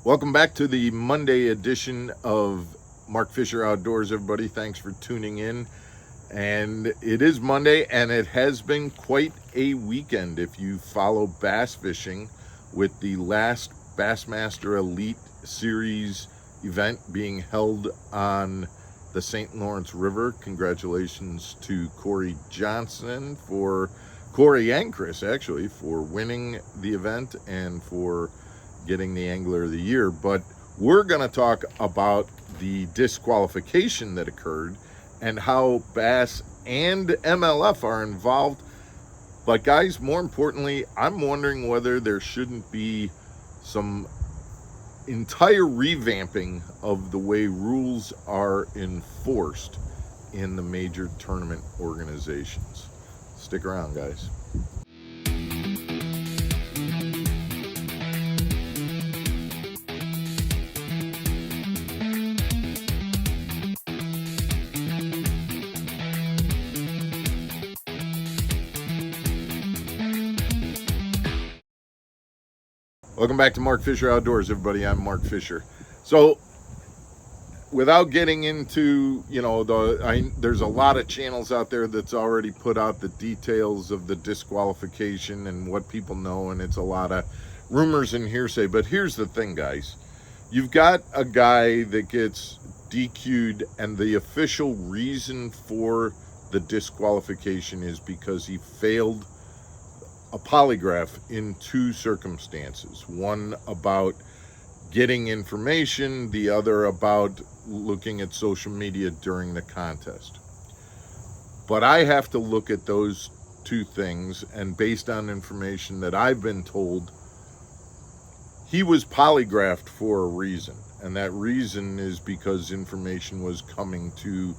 Welcome back to the Monday edition of Mark Fisher Outdoors, everybody. Thanks for tuning in. And it is Monday, and it has been quite a weekend if you follow bass fishing, with the last BassMaster Elite Series event being held on the St. Lawrence River. Congratulations to Corey and Chris, actually, for winning the event and for getting the Angler of the Year. But we're going to talk about the disqualification that occurred and how Bass and MLF are involved. But guys, more importantly, I'm wondering whether there shouldn't be some entire revamping of the way rules are enforced in the major tournament organizations. Stick around, guys. Welcome back to Mark Fisher Outdoors, everybody. I'm Mark Fisher. So, without getting into, there's a lot of channels out there that's already put out the details of the disqualification and what people know, and it's a lot of rumors and hearsay. But here's the thing, guys. You've got a guy that gets DQ'd, and the official reason for the disqualification is because he failed a polygraph in two circumstances. One about getting information, the other about looking at social media during the contest. But I have to look at those two things, and based on information that I've been told, he was polygraphed for a reason, and that reason is because information was coming to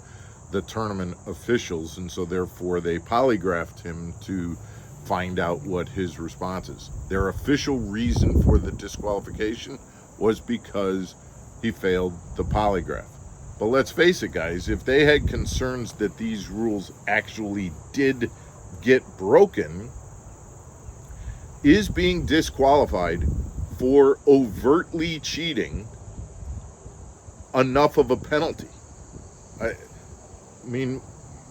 the tournament officials, and so therefore they polygraphed him to find out what his response is. Their official reason for the disqualification was because he failed the polygraph. But let's face it, guys, if they had concerns that these rules actually did get broken, is being disqualified for overtly cheating enough of a penalty? I mean,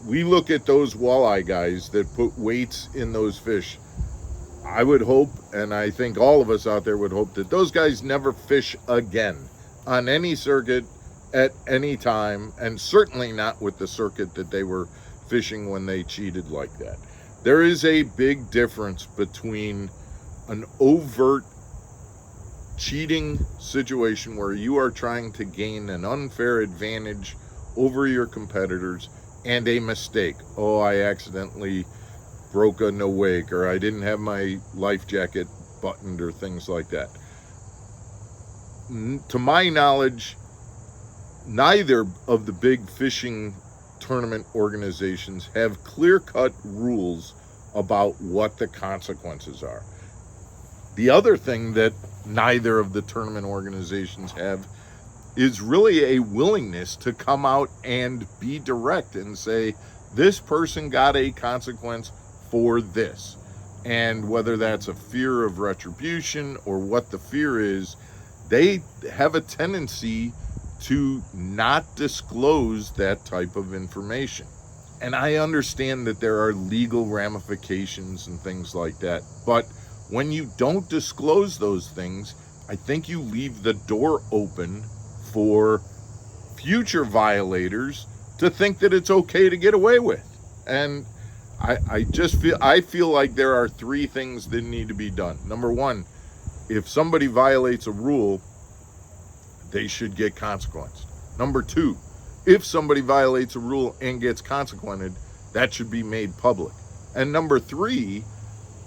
we look at those walleye guys that put weights in those fish. I would hope, and I think all of us out there would hope, that those guys never fish again on any circuit at any time, and certainly not with the circuit that they were fishing when they cheated like that. There is a big difference between an overt cheating situation where you are trying to gain an unfair advantage over your competitors and a mistake. Oh, I accidentally broke a no wake, or I didn't have my life jacket buttoned, or things like that. To my knowledge, neither of the big fishing tournament organizations have clear-cut rules about what the consequences are. The other thing that neither of the tournament organizations have is really a willingness to come out and be direct and say, this person got a consequence for this. And whether that's a fear of retribution or what the fear is, they have a tendency to not disclose that type of information. And I understand that there are legal ramifications and things like that, but when you don't disclose those things, I think you leave the door open for future violators to think that it's okay to get away with. And I feel like there are three things that need to be done. Number one, if somebody violates a rule, they should get consequenced. Number two, if somebody violates a rule and gets consequented, that should be made public. And number three,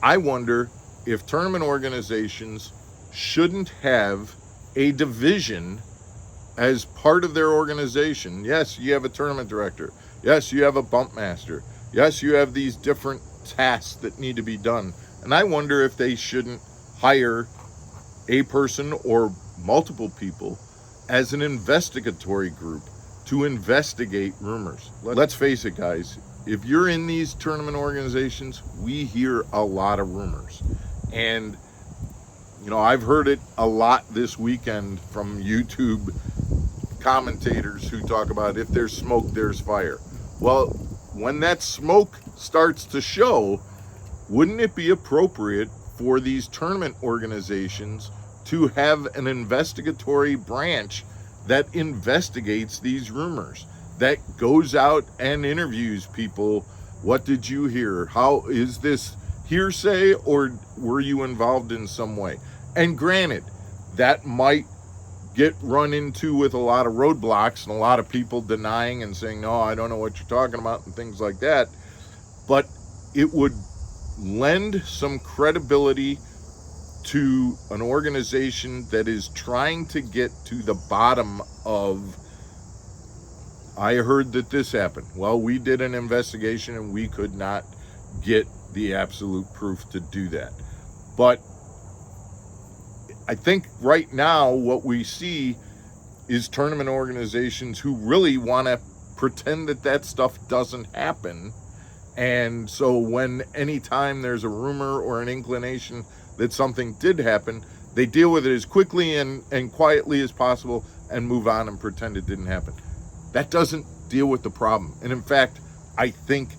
I wonder if tournament organizations shouldn't have a division as part of their organization. Yes, you have a tournament director. Yes, you have a bump master. Yes, you have these different tasks that need to be done. And I wonder if they shouldn't hire a person or multiple people as an investigatory group to investigate rumors. Let's face it, guys, if you're in these tournament organizations, we hear a lot of rumors. And You know, I've heard it a lot this weekend from YouTube commentators who talk about if there's smoke, there's fire. Well, when that smoke starts to show, wouldn't it be appropriate for these tournament organizations to have an investigatory branch that investigates these rumors, that goes out and interviews people? What did you hear? How is this hearsay, or were you involved in some way? And granted, that might get run into with a lot of roadblocks and a lot of people denying and saying, no, I don't know what you're talking about, and things like that. But it would lend some credibility to an organization that is trying to get to the bottom of, I heard that this happened. Well, we did an investigation and we could not get the absolute proof to do that. But I think right now what we see is tournament organizations who really want to pretend that that stuff doesn't happen. And so when anytime there's a rumor or an inclination that something did happen, they deal with it as quickly and quietly as possible and move on and pretend it didn't happen. That doesn't deal with the problem. And in fact, I think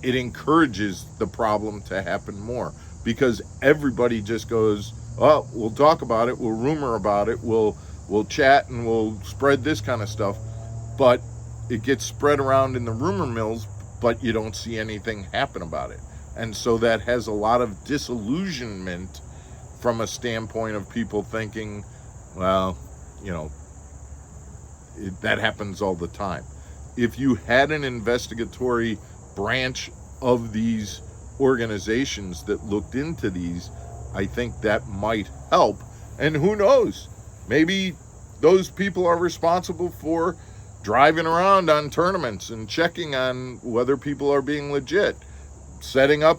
it encourages the problem to happen more, because everybody just goes, oh, we'll talk about it, we'll rumor about it, we'll chat and we'll spread this kind of stuff. But it gets spread around in the rumor mills, but you don't see anything happen about it. And so that has a lot of disillusionment from a standpoint of people thinking, well, you know, that happens all the time. If you had an investigatory branch of these organizations that looked into these, I think that might help. And who knows, maybe those people are responsible for driving around on tournaments and checking on whether people are being legit, setting up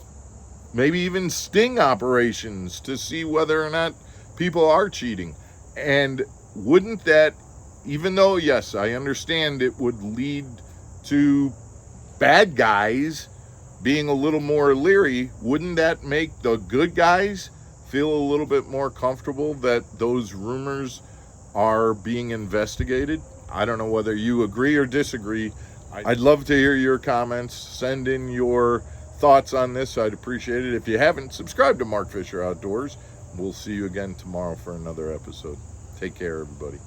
maybe even sting operations to see whether or not people are cheating. And wouldn't that, even though, yes, I understand it would lead to bad guys being a little more leery, wouldn't that make the good guys feel a little bit more comfortable that those rumors are being investigated? I don't know whether you agree or disagree. I'd love to hear your comments. Send in your thoughts on this. I'd appreciate it. If you haven't, subscribe to Mark Fisher Outdoors. We'll see you again tomorrow for another episode. Take care, everybody.